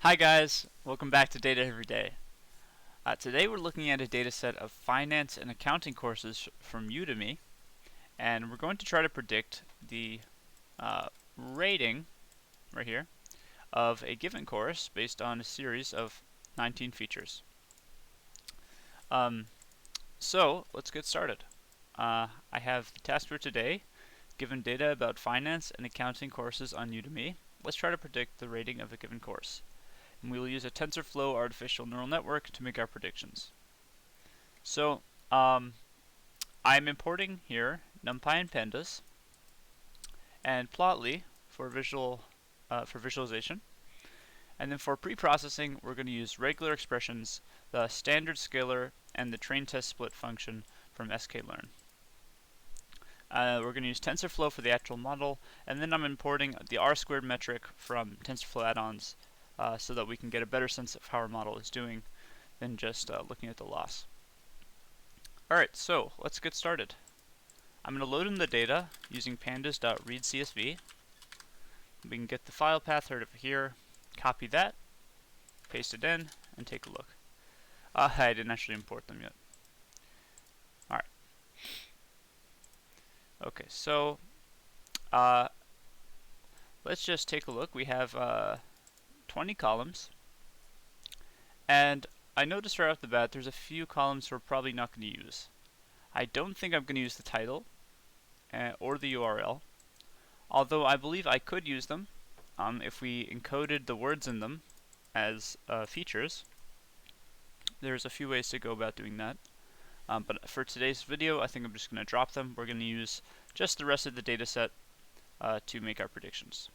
Hi guys, welcome back to Data Every Day. Today we're looking at a data set of finance and accounting courses from Udemy, and we're going to try to predict the rating, right here, of a given course based on a series of 19 features. So let's get started. I have the task for today, given data about finance and accounting courses on Udemy. Let's try to predict the rating of a given course. And we will use a TensorFlow artificial neural network to make our predictions. So I'm importing here NumPy and Pandas and Plotly for visualization. And then for pre-processing, we're going to use regular expressions, the standard scalar, and the train test split function from sklearn. We're going to use TensorFlow for the actual model, and then I'm importing the R-squared metric from TensorFlow add-ons so that we can get a better sense of how our model is doing than just looking at the loss. Alright, so let's get started. I'm going to load in the data using pandas.readcsv. We can get the file path right over here, copy that, paste it in, and take a look. I didn't actually import them yet. Alright. Okay, so let's just take a look. We have 20 columns, and I noticed right off the bat there's a few columns we're probably not going to use. I don't think I'm going to use the title or the URL, although I believe I could use them if we encoded the words in them as features. There's a few ways to go about doing that, but for today's video I think I'm just going to drop them. We're going to use just the rest of the data set to make our predictions.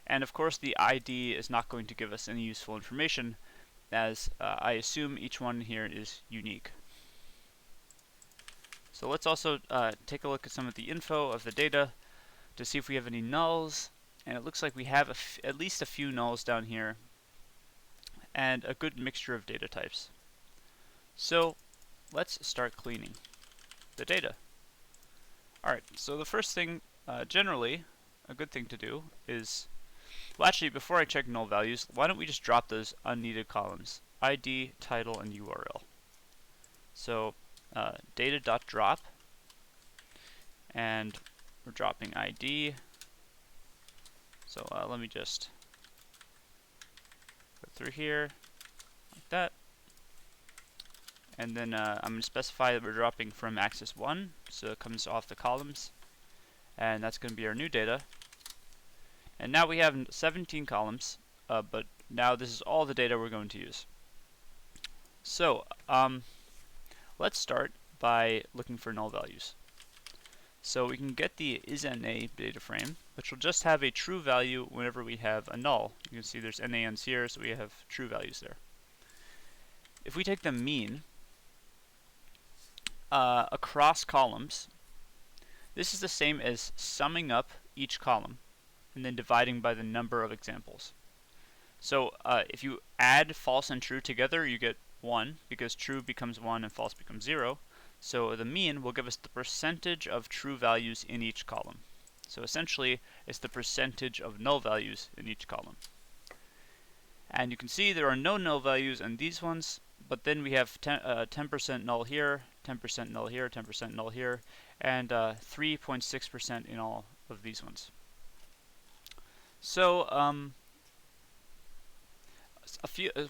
And of course the ID is not going to give us any useful information, as I assume each one here is unique. So let's also take a look at some of the info of the data to see if we have any nulls, and it looks like we have at least a few nulls down here and a good mixture of data types. So let's start cleaning the data. Alright, so the first thing, generally, a good thing to do is, well actually before I check null values, why don't we just drop those unneeded columns, ID, title, and URL. So data.drop, and we're dropping ID. So let me just go through here like that, and then I'm going to specify that we're dropping from axis 1, so it comes off the columns, and that's going to be our new data. And now we have 17 columns, but now this is all the data we're going to use. So let's start by looking for null values. So we can get the isNA data frame, which will just have a true value whenever we have a null. You can see there's NaNs here, so we have true values there. If we take the mean across columns, this is the same as summing up each column and then dividing by the number of examples. So if you add false and true together, you get 1, because true becomes 1 and false becomes 0. So the mean will give us the percentage of true values in each column. So essentially, it's the percentage of null values in each column. And you can see there are no null values in these ones, but then we have 10% null here, 10% null here, 10% null here, and 3.6% in all of these ones. So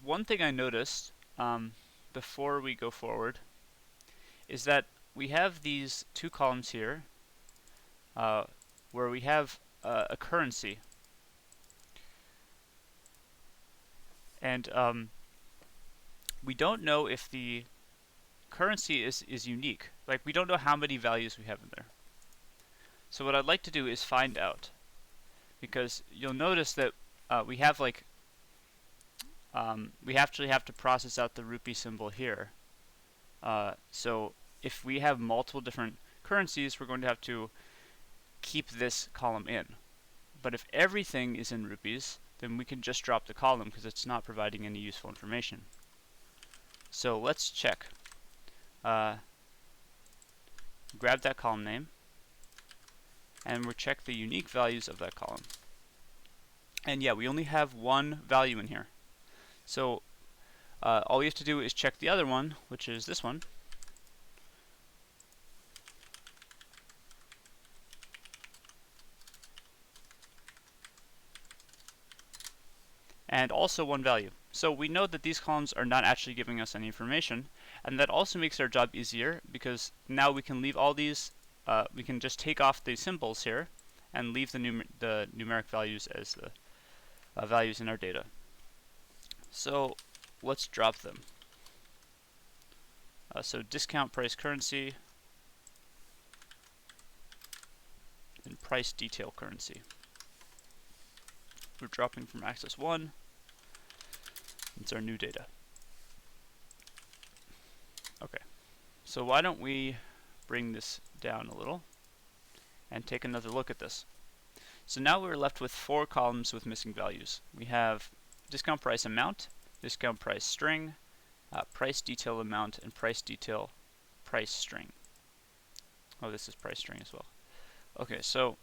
one thing I noticed before we go forward is that we have these two columns here where we have a currency, and we don't know if the currency is unique. Like, we don't know how many values we have in there. So what I'd like to do is find out, because you'll notice that we have like we actually have to process out the rupee symbol here. So if we have multiple different currencies, we're going to have to keep this column in. But if everything is in rupees, then we can just drop the column because it's not providing any useful information. So let's check. Grab that column name, and we'll check the unique values of that column. And yeah, we only have one value in here. So all we have to do is check the other one, which is this one. And also one value. So we know that these columns are not actually giving us any information, and that also makes our job easier because now we can leave all these, we can just take off the symbols here and leave the numeric values as the values in our data. So let's drop them. So discount price currency and price detail currency. We're dropping from axis 1. It's our new data. Okay, so why don't we bring this down a little and take another look at this. So now we're left with 4 columns with missing values. We have discount price amount, discount price string, price detail amount, and price detail price string. Oh, this is price string as well. Okay, so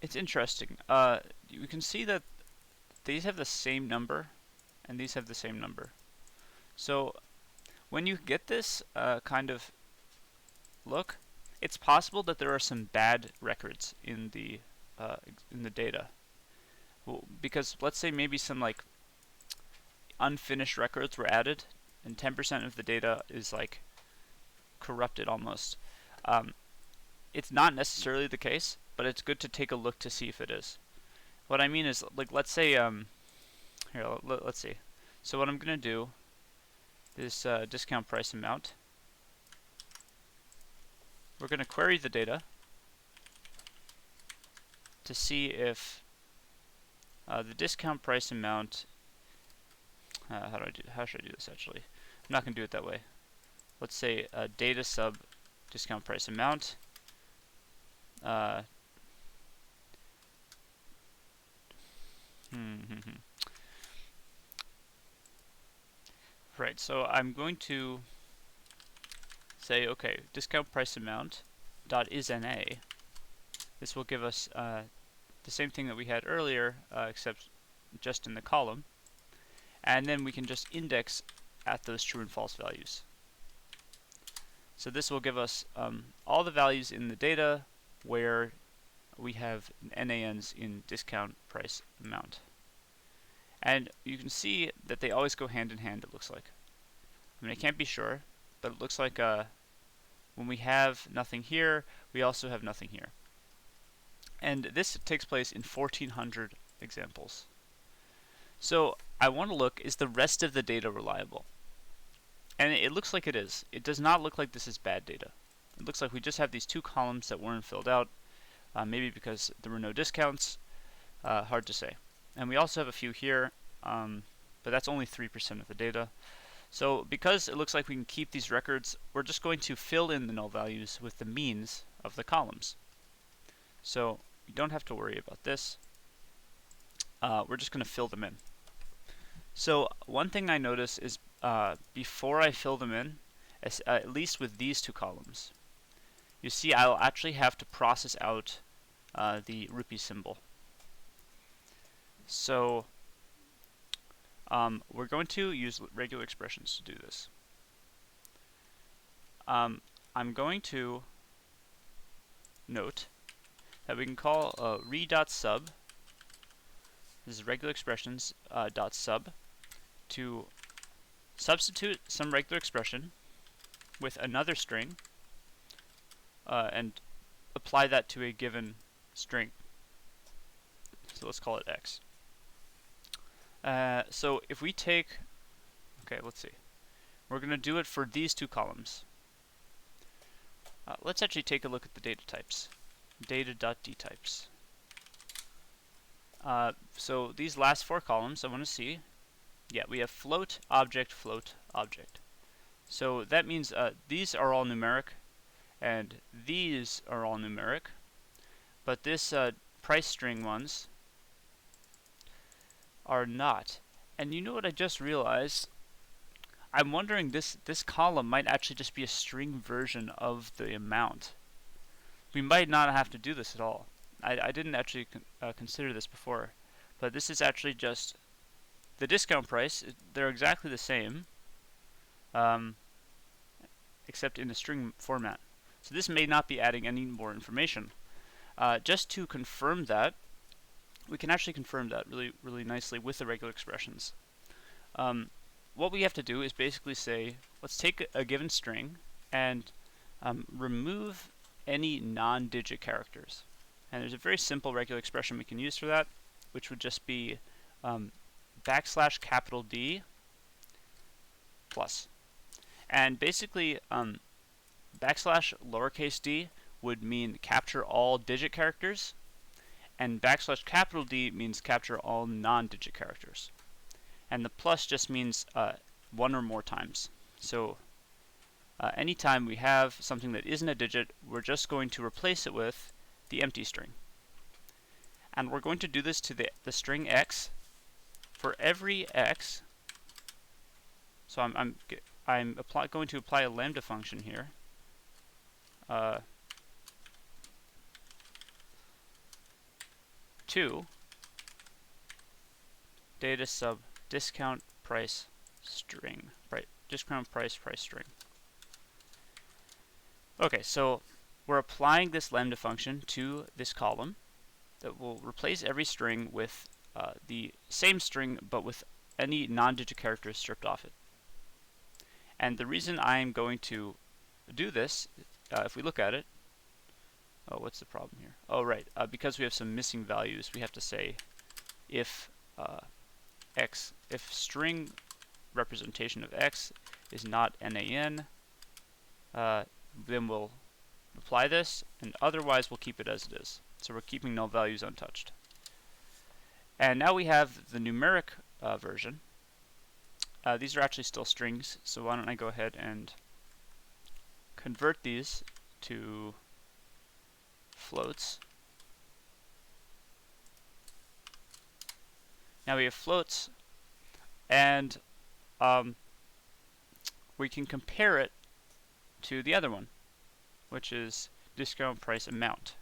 it's interesting. You can see that these have the same number and these have the same number. So when you get this kind of look, it's possible that there are some bad records in the data. Well, because let's say maybe some like unfinished records were added and 10% of the data is like corrupted almost. It's not necessarily the case, but it's good to take a look to see if it is. What I mean is, like, let's say, here, let's see. So what I'm going to do is discount price amount. We're going to query the data to see if the discount price amount, how should I do this actually? I'm not going to do it that way. Let's say data sub discount price amount. Right, so I'm going to say, okay, discount price amount dot is NA. This will give us the same thing that we had earlier, except just in the column. And then we can just index at those true and false values. So this will give us all the values in the data where we have NANs in discount price amount. And you can see that they always go hand in hand, it looks like. I mean, I can't be sure, but it looks like when we have nothing here, we also have nothing here. And this takes place in 1400 examples. So I want to look, is the rest of the data reliable? And it looks like it is. It does not look like this is bad data. It looks like we just have these 2 columns that weren't filled out, maybe because there were no discounts, hard to say. And we also have a few here, but that's only 3% of the data. So because it looks like we can keep these records, we're just going to fill in the null values with the means of the columns. So we don't have to worry about this. We're just going to fill them in. So one thing I notice is before I fill them in, at least with these 2 columns, you see I'll actually have to process out the rupee symbol. So we're going to use regular expressions to do this. I'm going to note that we can call re.sub, this is regular expressions dot sub, to substitute some regular expression with another string and apply that to a given string. So let's call it x. So if we take, okay, let's see. We're going to do it for these 2 columns. Let's actually take a look at the data types. Data.dtypes. So these last 4 columns I want to see. Yeah, we have float, object, float, object. So that means these are all numeric, and these are all numeric. But this price string ones are not. And you know what I just realized? I'm wondering this column might actually just be a string version of the amount. We might not have to do this at all. I didn't actually consider this before. but this is actually just the discount price. They're exactly the same, except in the string format. So this may not be adding any more information. Just to confirm that, we can actually confirm that really nicely with the regular expressions. What we have to do is basically say, let's take a given string and remove any non-digit characters. And there's a very simple regular expression we can use for that, which would just be \D plus. And basically, \d would mean capture all digit characters, and \D means capture all non-digit characters. And the plus just means one or more times. So anytime we have something that isn't a digit, we're just going to replace it with the empty string. And we're going to do this to the string x for every x. So I'm going to apply a lambda function here. To data sub discount price string, discount price string. Okay, so we're applying this lambda function to this column that will replace every string with the same string, but with any non-digit characters stripped off it. And the reason I'm going to do this, if we look at it, oh, what's the problem here? Oh, right, because we have some missing values, we have to say if if string representation of x is not nan, then we'll apply this, and otherwise we'll keep it as it is. So we're keeping null values untouched. And now we have the numeric version. These are actually still strings, so why don't I go ahead and convert these to floats. Now we have floats, and we can compare it to the other one, which is discount price amount.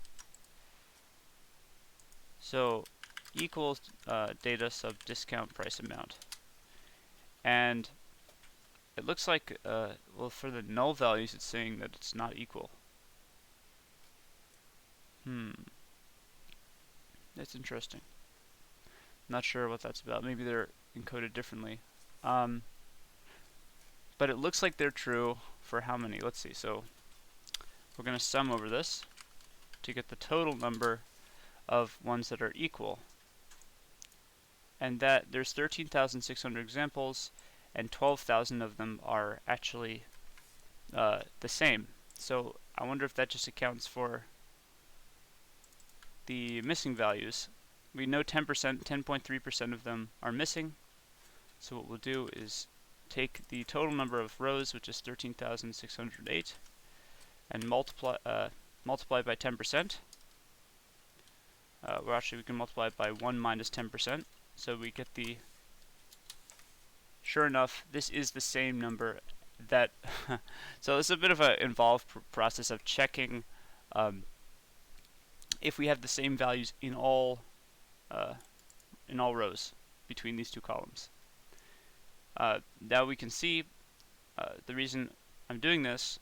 So equals data sub discount price amount. And it looks like, well, for the null values it's saying that it's not equal. That's interesting. Not sure what that's about. Maybe they're encoded differently. But it looks like they're true for how many? Let's see. So we're going to sum over this to get the total number of ones that are equal. And that there's 13,600 examples, and 12,000 of them are actually the same. So I wonder if that just accounts for the missing values. We know 10.3% of them are missing. So what we'll do is take the total number of rows, which is 13,608, and multiply by 10%. Well, actually, we can multiply it by 1 minus 10%. So we get the, sure enough, this is the same number that, so it's a bit of an involved process of checking if we have the same values in all rows between these two columns. Now we can see the reason I'm doing this.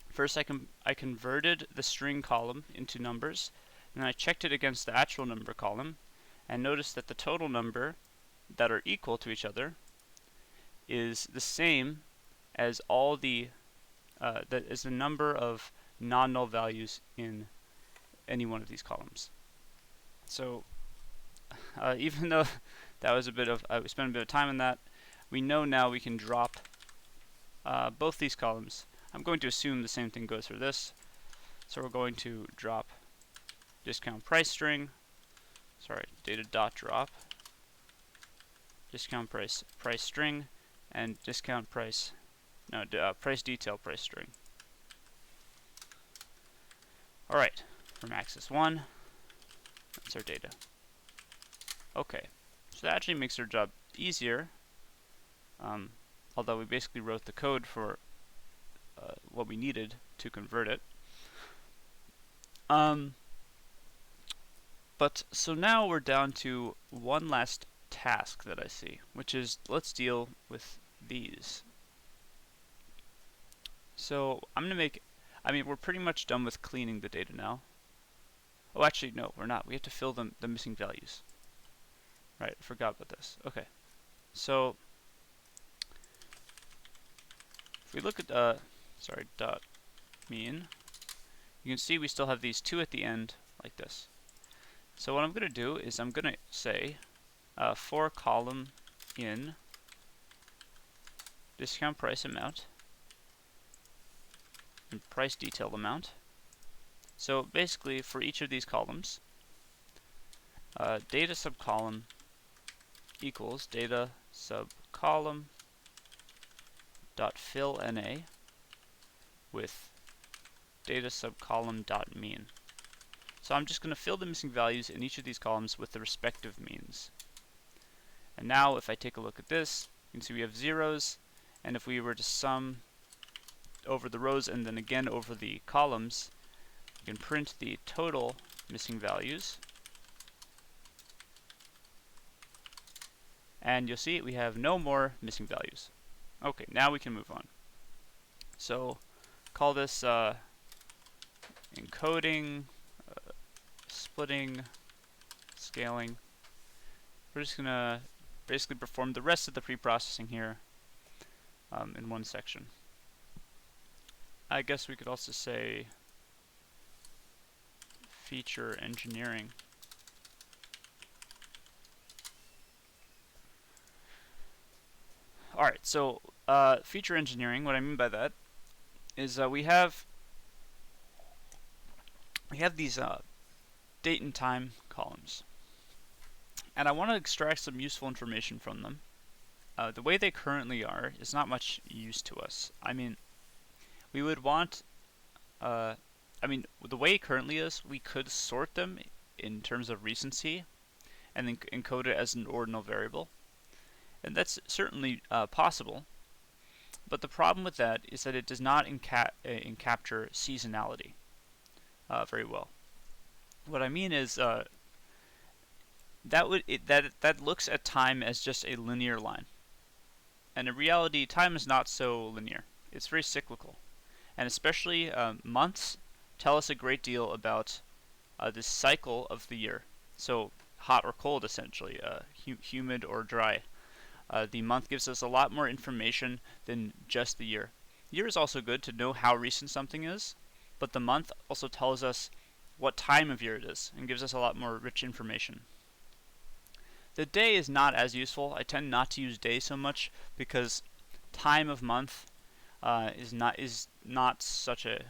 First, I converted the string column into numbers, and I checked it against the actual number column, and noticed that the total number that are equal to each other is the same as all the the number of non-null values in any one of these columns. So even though that was a bit of we spent a bit of time on that, we know now we can drop both these columns. I'm going to assume the same thing goes for this. So we're going to drop discount price string. Sorry, data dot drop discount price string and discount price price detail price string. All right, from axis 1, that's our data. Okay, so that actually makes our job easier. Although we basically wrote the code for what we needed to convert it. But so now we're down to one last task that I see, which is let's deal with these. So I'm gonna make, we're pretty much done with cleaning the data now. Oh, actually, no, we're not. We have to fill the missing values. Right, I forgot about this. Okay, so if we look at, dot mean, you can see we still have these 2 at the end, like this. So what I'm going to do is I'm going to say for column in discount price amount and price detail amount. So basically for each of these columns, data subcolumn equals data subcolumn dot fill NA with data subcolumn dot mean. So I'm just going to fill the missing values in each of these columns with the respective means. And now if I take a look at this, you can see we have zeros, and if we were to sum over the rows and then again over the columns, you can print the total missing values. And you'll see we have no more missing values. Okay, now we can move on. So call this encoding, splitting, scaling. We're just going to basically perform the rest of the pre-processing here in one section. I guess we could also say feature engineering. Alright, so feature engineering, what I mean by that is we have these date and time columns, and I want to extract some useful information from them. The way they currently are is not much use to us. We would want, the way it currently is, we could sort them in terms of recency and then encode it as an ordinal variable. And that's certainly possible. But the problem with that is that it does not capture seasonality very well. What I mean is that looks at time as just a linear line. And in reality, time is not so linear. It's very cyclical. And especially months tell us a great deal about this cycle of the year. So hot or cold, essentially, humid or dry. The month gives us a lot more information than just the year. Year is also good to know how recent something is, but the month also tells us what time of year it is and gives us a lot more rich information. The day is not as useful. I tend not to use day so much because time of month is not such a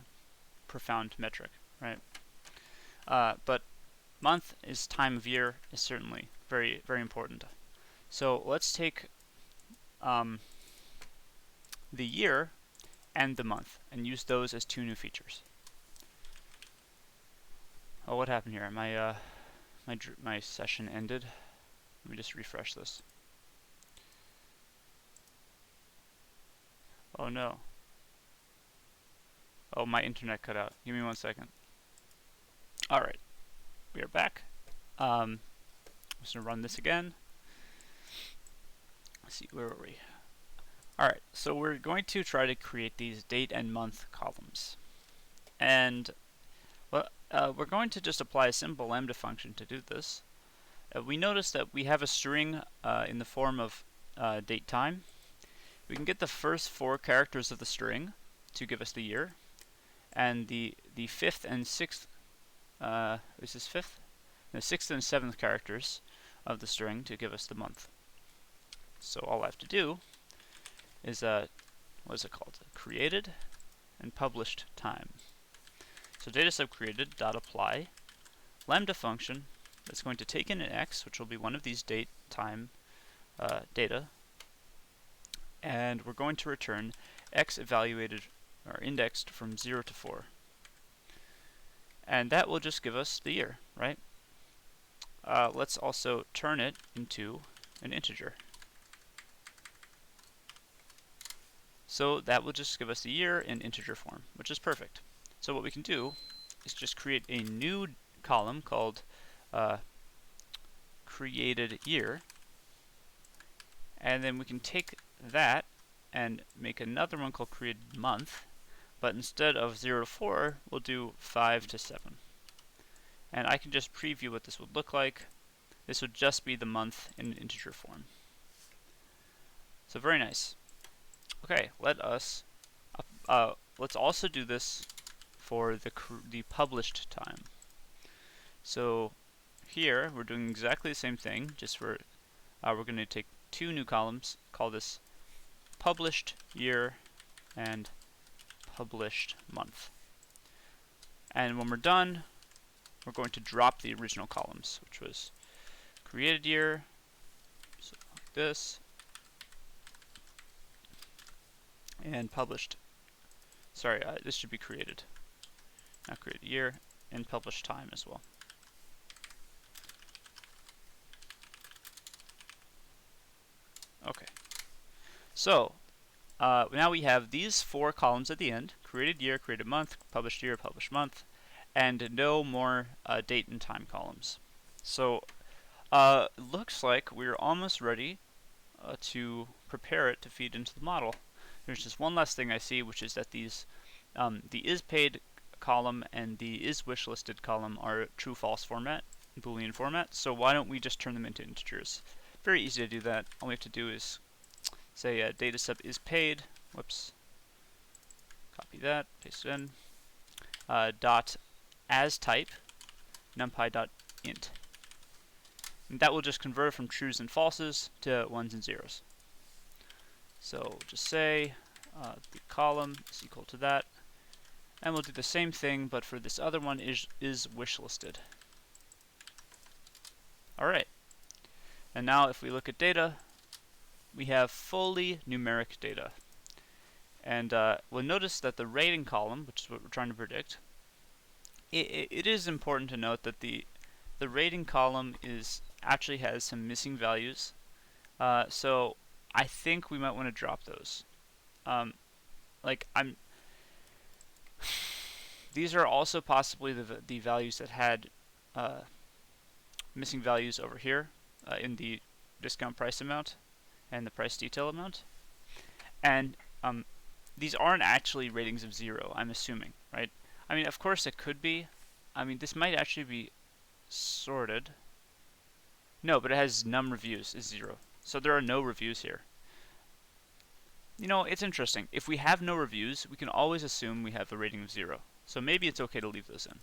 profound metric, right? But month is time of year is certainly very, very important. So let's take the year and the month and use those as 2 new features. Oh, what happened here? My session ended. Let me just refresh this. Oh no. Oh, my internet cut out. Give me 1 second. Alright, we are back. I'm just going to run this again. Let's see, where were we? Alright, so we're going to try to create these date and month columns. And we're going to just apply a simple lambda function to do this. We notice that we have a string in the form of date time. We can get the first 4 characters of the string to give us the year, and the 5th and 6th, is this 5th? The 6th and 7th characters of the string to give us the month. So all I have to do is, what is it called? Created and published time. So data sub created dot apply lambda function that's going to take in an x, which will be one of these date time data, and we're going to return x evaluated or indexed from 0 to 4. And that will just give us the year, right? Let's also turn it into an integer. So that will just give us the year in integer form, which is perfect. So what we can do is just create a new column called created year, and then we can take that and make another one called created month, but instead of 0 to 4, we'll do 5 to 7. And I can just preview what this would look like. This would just be the month in integer form. So very nice. Okay, let's also do this for the published time. So here we're doing exactly the same thing, just for we're going to take two new columns, call this published year and published month. And when we're done, we're going to drop the original columns, which was created year, so like this, and published. Sorry, this should be created, not created year, and published time as well. Okay, so now we have these four columns at the end: created year, created month, published year, published month, and no more date and time columns. So looks like we're almost ready to prepare it to feed into the model. There's just one last thing I see, which is that these the is paid column and the is wishlisted column are true-false format, Boolean format. So why don't we just turn them into integers? Very easy to do that. All we have to do is say data sub is paid. Whoops. Copy that, paste it in. Dot as type numpy dot int. And that will just convert it from trues and falses to ones and zeros. So just say the column is equal to that, and we'll do the same thing, but for this other one is wishlisted. All right. And now if we look at data, we have fully numeric data. And we'll notice that the rating column, which is what we're trying to predict, it is important to note that the rating column actually has some missing values. So I think we might want to drop those. These are also possibly the values that had missing values over here in the discount price amount and the price detail amount. And these aren't actually ratings of 0, I'm assuming, right? I mean, of course it could be. I mean, this might actually be sorted. No, but it has num reviews is 0. So there are no reviews here. You know, it's interesting. If we have no reviews, we can always assume we have a rating of 0. So maybe it's okay to leave those in.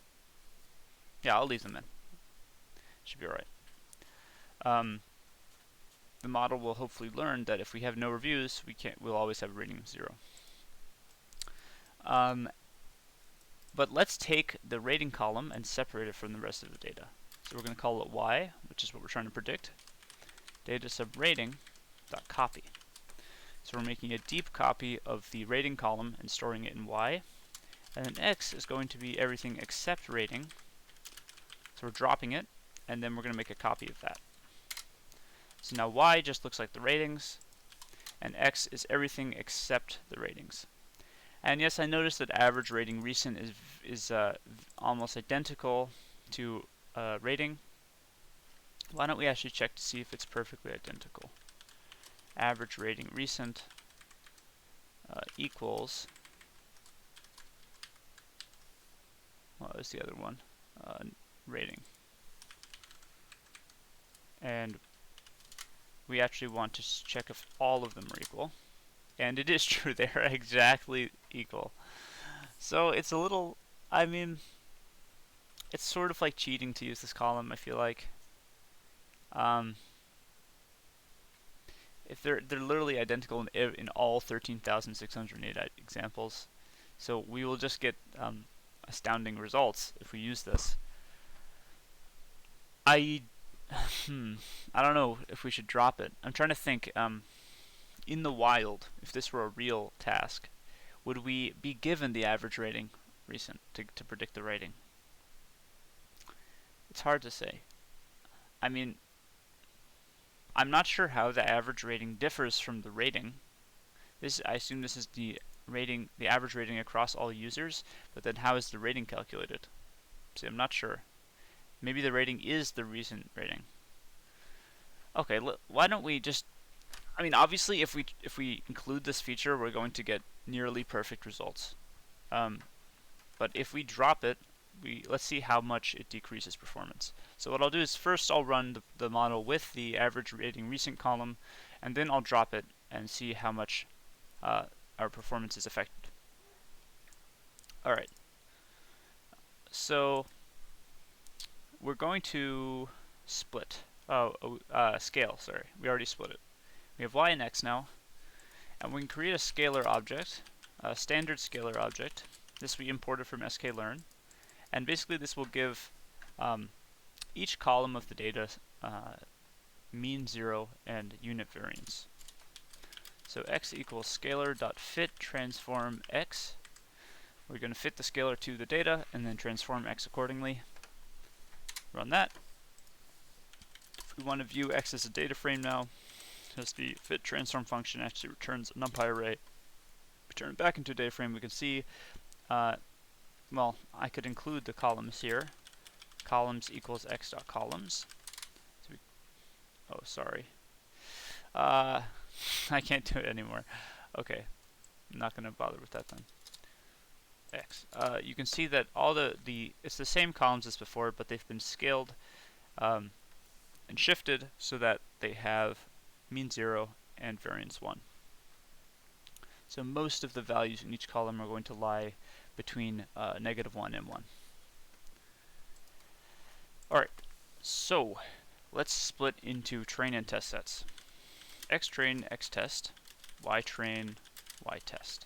Yeah, I'll leave them in. Should be alright. The model will hopefully learn that if we have no reviews, we'll always have a rating of 0. But let's take the rating column and separate it from the rest of the data. So we're going to call it y, which is what we're trying to predict. Data sub rating dot copy. So we're making a deep copy of the rating column and storing it in y. And then x is going to be everything except rating. So we're dropping it, and then we're going to make a copy of that. So now y just looks like the ratings, and x is everything except the ratings. And yes, I noticed that average rating recent is almost identical to rating. Why don't we actually check to see if it's perfectly identical? Average rating recent equals, what was the other one? Rating. And we actually want to check if all of them are equal. And it is true, they are exactly equal. So it's a little, I mean, it's sort of like cheating to use this column, I feel like. If they're literally identical in all 13,608 examples. So we will just get astounding results if we use this. I don't know if we should drop it. I'm trying to think, in the wild, if this were a real task, would we be given the average rating recent to predict the rating? It's hard to say. I mean, I'm not sure how the average rating differs from the rating. I assume this is the rating, the average rating across all users, but then how is the rating calculated? See, I'm not sure. Maybe the rating is the recent rating. Okay, why don't we just, I mean, obviously if we include this feature, we're going to get nearly perfect results. But if we drop it, let's see how much it decreases performance. So what I'll do is first I'll run the model with the average rating recent column, and then I'll drop it and see how much our performance is affected. Alright, so we're going to split. Scale, sorry. We already split it. We have y and x now, and we can create a scalar object, a standard scalar object. This we imported from sklearn, and basically this will give each column of the data mean 0 and unit variance. So x equals scalar.fit transform x. We're going to fit the scalar to the data and then transform x accordingly. Run that. If we want to view x as a data frame now, because the fit transform function actually returns a numpy array, we turn it back into a data frame, we can see, well, I could include the columns here. Columns equals x.columns. So oh, sorry. I can't do it anymore. Okay, I'm not going to bother with that then. X. You can see that all it's the same columns as before, but they've been scaled and shifted so that they have mean 0 and variance 1. So most of the values in each column are going to lie between -1 and 1. Alright, so let's split into train and test sets. Xtrain, xtest, ytrain, ytest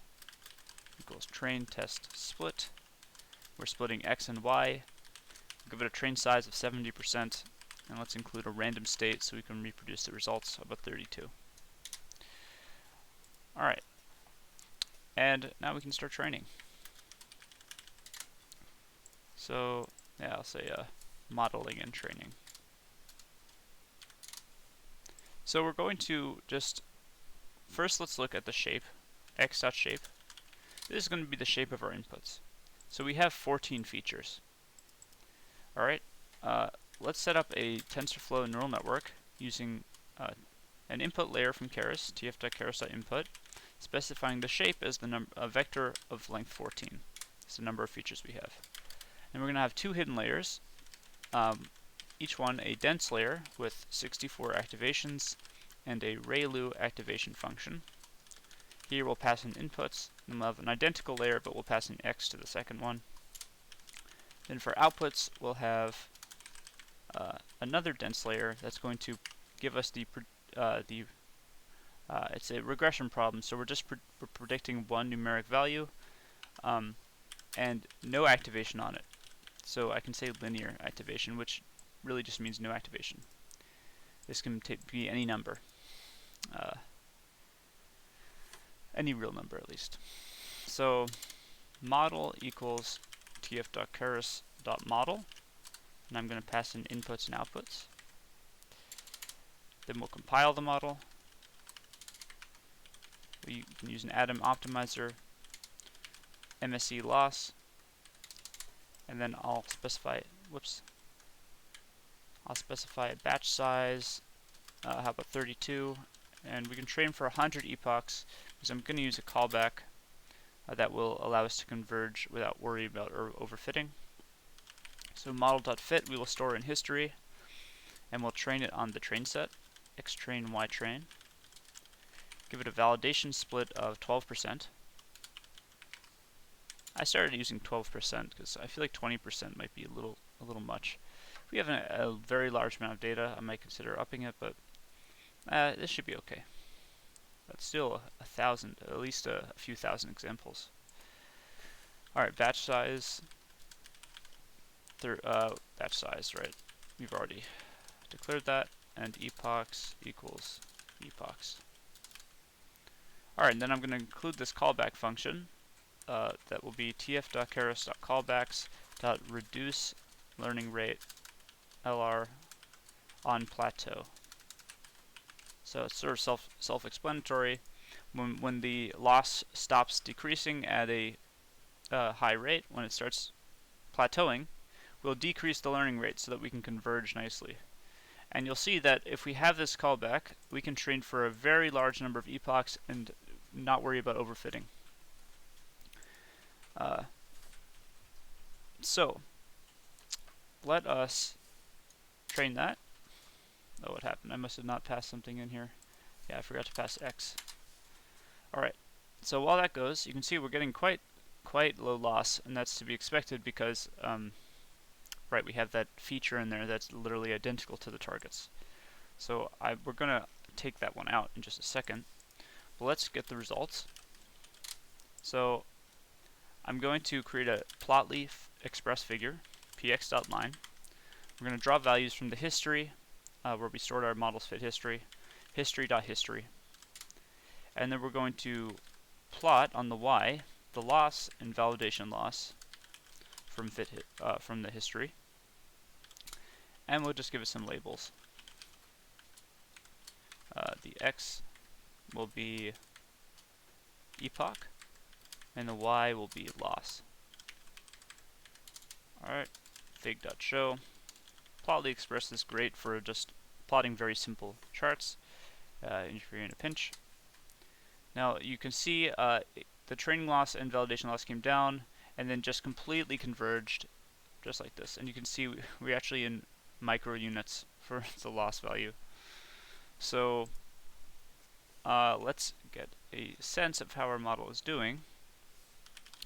equals train test split. We're splitting x and y. Give it a train size of 70%, and let's include a random state so we can reproduce the results of a 32. Alright, and now we can start training. So, yeah, I'll say modeling and training. So we're going to just, first let's look at the shape, x.shape. This is going to be the shape of our inputs. So we have 14 features. Alright, let's set up a TensorFlow neural network using an input layer from Keras, tf.keras.input, specifying the shape as a vector of length 14. It's the number of features we have. And we're going to have two hidden layers, each one a dense layer with 64 activations and a ReLU activation function. Here we'll pass in inputs, and we'll have an identical layer, but we'll pass in x to the second one. Then for outputs, we'll have another dense layer that's going to give us it's a regression problem, so we're just we're predicting one numeric value and no activation on it. So I can say linear activation, which really just means no activation. This can be any number. Any real number at least. So model equals tf.keras.model, and I'm going to pass in inputs and outputs. Then we'll compile the model. We can use an atom optimizer, MSE loss, and then I'll specify I'll specify a batch size. How about 32? And we can train for 100 epochs, because I'm going to use a callback that will allow us to converge without worry about overfitting. So model.fit we will store in history, and we'll train it on the train set, xtrain, ytrain. Give it a validation split of 12%. I started using 12% because I feel like 20% might be a little much. If we have a very large amount of data, I might consider upping it, but this should be okay. That's still at least a few thousand examples. Alright, batch size. Batch size, right? We've already declared that, and epochs equals epochs. Alright, and then I'm going to include this callback function that will be tf.keras.callbacks.reduce learning rate LR on plateau. So it's sort of self-explanatory. When the loss stops decreasing at a high rate, when it starts plateauing, we'll decrease the learning rate so that we can converge nicely. And you'll see that if we have this callback, we can train for a very large number of epochs and not worry about overfitting. So let us train that. Oh, what happened? I must have not passed something in here. Yeah, I forgot to pass x. Alright, so while that goes, you can see we're getting quite low loss, and that's to be expected because right, we have that feature in there that's literally identical to the targets. So we're going to take that one out in just a second. But let's get the results. So I'm going to create a plotly express figure, px.line. We're going to draw values from the history, where we stored our models fit history, history.history. And then we're going to plot on the y the loss and validation loss from from the history. And we'll just give it some labels. The x will be epoch, and the y will be loss. Alright, fig.show. Plotly express is great for just plotting very simple charts if you're in a pinch. Now you can see the training loss and validation loss came down and then just completely converged just like this. And you can see we're actually in micro units for the loss value. So let's get a sense of how our model is doing.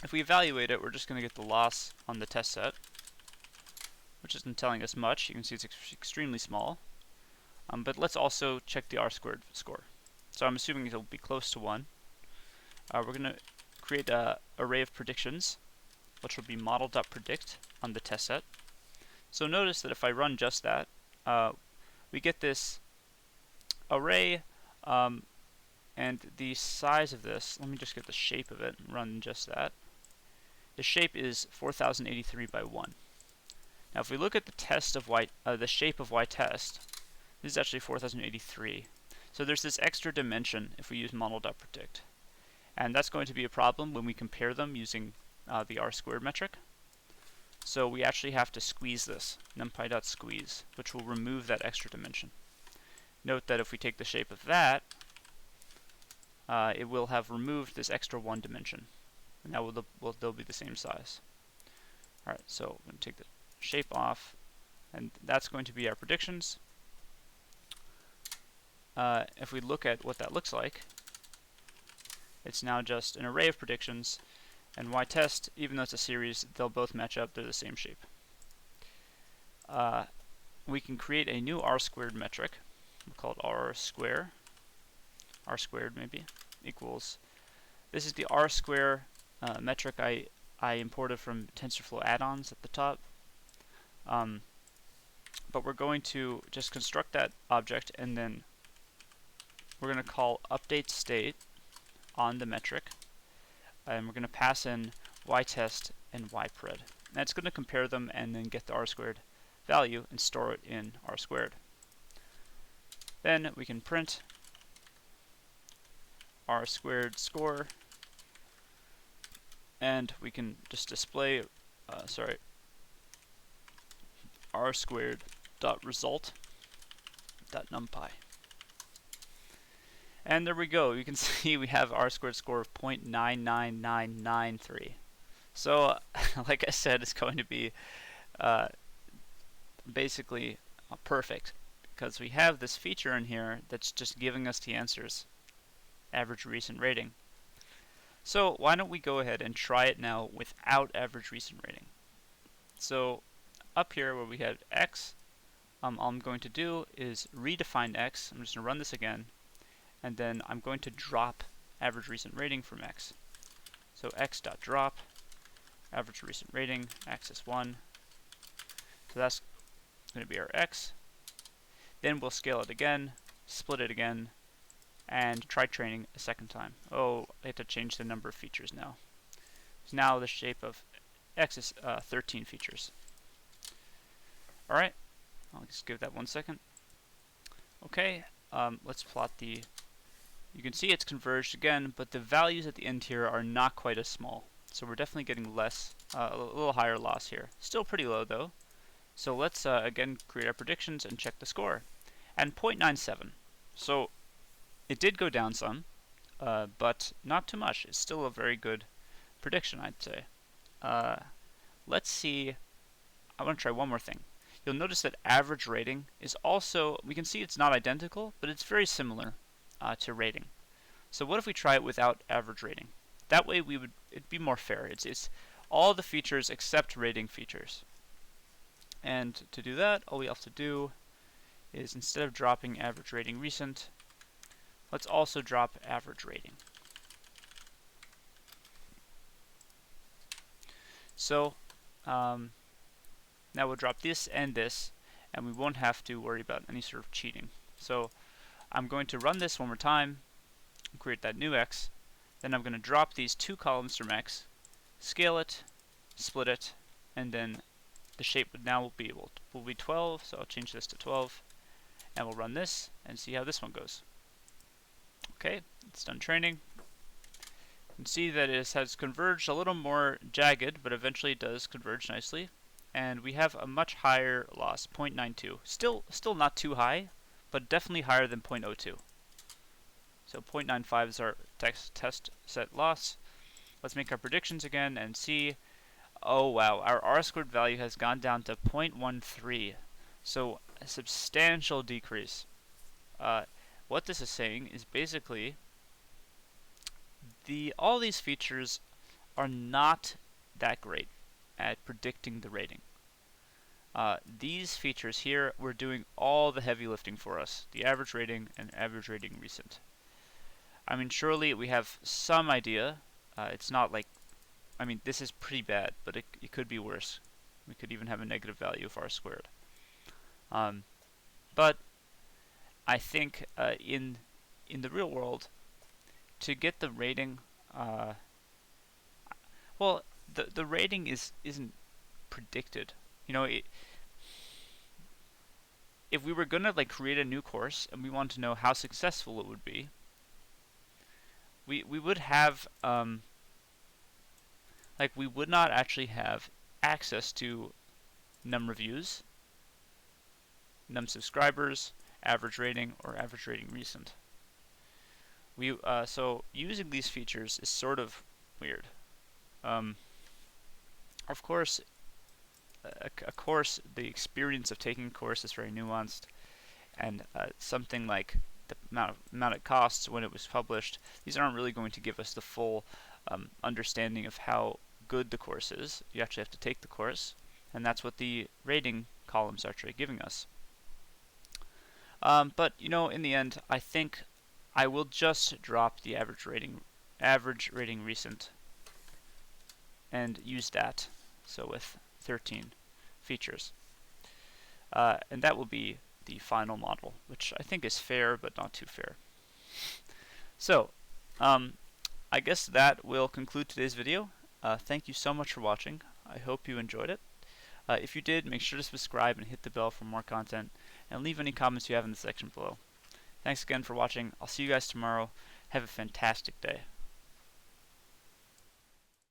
If we evaluate it, we're just going to get the loss on the test set, which isn't telling us much. You can see it's extremely small. But let's also check the R-squared score. So I'm assuming it'll be close to 1. We're going to create an array of predictions, which will be model.predict on the test set. So notice that if I run just that, we get this array, and the size of this, let me just get the shape of it and run just that. The shape is 4083 by 1. Now if we look at the test of the shape of y test, this is actually 4083. So there's this extra dimension if we use model.predict. And that's going to be a problem when we compare them using the R-squared metric. So we actually have to squeeze this, numpy.squeeze, which will remove that extra dimension. Note that if we take the shape of that, it will have removed this extra 1 dimension. And now they'll be the same size. Alright, so we're going to take the shape off, and that's going to be our predictions. If we look at what that looks like, it's now just an array of predictions, and y-test, even though it's a series, they'll both match up, they're the same shape. We can create a new R-squared metric, we'll call it R-squared maybe, equals, this is the R-square metric I imported from TensorFlow add-ons at the top. But we're going to just construct that object, and then we're going to call update state on the metric, and we're going to pass in y-test and y-pred. That's going to compare them and then get the R-squared value and store it in R-squared. Then we can print R-squared score, and we can just display R-squared dot result dot numpy. And there we go. You can see we have R-squared score of 0.99993. So, like I said, it's going to be basically perfect, because we have this feature in here that's just giving us the answers, average recent rating. So why don't we go ahead and try it now without average recent rating. So up here where we have x, all I'm going to do is redefine x. I'm just going to run this again, and then I'm going to drop average recent rating from x. So x.drop, average recent rating, axis 1. So that's going to be our x. Then we'll scale it again, split it again, and try training a second time. Oh, I have to change the number of features now. So now the shape of x is 13 features. Alright, I'll just give that 1 second. Okay, let's plot the... You can see it's converged again, but the values at the end here are not quite as small. So we're definitely getting less, a little higher loss here. Still pretty low though. So let's again create our predictions and check the score. And 0.97. So it did go down some, but not too much. It's still a very good prediction, I'd say. Let's see. I want to try one more thing. You'll notice that average rating is also, we can see it's not identical, but it's very similar to rating. So what if we try it without average rating? That way it'd be more fair. It's all the features except rating features. And to do that, all we have to do is, instead of dropping average rating recent, let's also drop average rating. So now we'll drop this, and we won't have to worry about any sort of cheating. So I'm going to run this one more time, create that new x, then I'm going to drop these two columns from x, scale it, split it, and then the shape will be 12, so I'll change this to 12, and we'll run this and see how this one goes. Okay, it's done training. You can see that it has converged a little more jagged, but eventually it does converge nicely. And we have a much higher loss, 0.92. Still not too high, but definitely higher than 0.02. So 0.95 is our test set loss. Let's make our predictions again and see. Oh wow, our R-squared value has gone down to 0.13. So a substantial decrease. What this is saying is basically all these features are not that great at predicting the rating. These features here were doing all the heavy lifting for us, the average rating and average rating recent. I mean, surely we have some idea. It's not like, I mean, this is pretty bad, but it could be worse. We could even have a negative value of R squared. But I think in the real world, to get the rating, well, the rating isn't predicted. You know, if we were gonna like create a new course and we want to know how successful it would be, we would have we would not actually have access to num reviews, num subscribers, average rating, or average rating recent. So using these features is sort of weird. Of course, the experience of taking a course is very nuanced, and something like the amount it costs when it was published, these aren't really going to give us the full understanding of how good the course is. You actually have to take the course, and that's what the rating columns are actually giving us. But you know, in the end, I think I will just drop the average rating recent and use that. So with 13 features, and that will be the final model, which I think is fair but not too fair. So I guess that will conclude today's video. Thank you so much for watching. I hope you enjoyed it. If you did, make sure to subscribe and hit the bell for more content, and leave any comments you have in the section below. Thanks again for watching. I'll see you guys tomorrow. Have a fantastic day.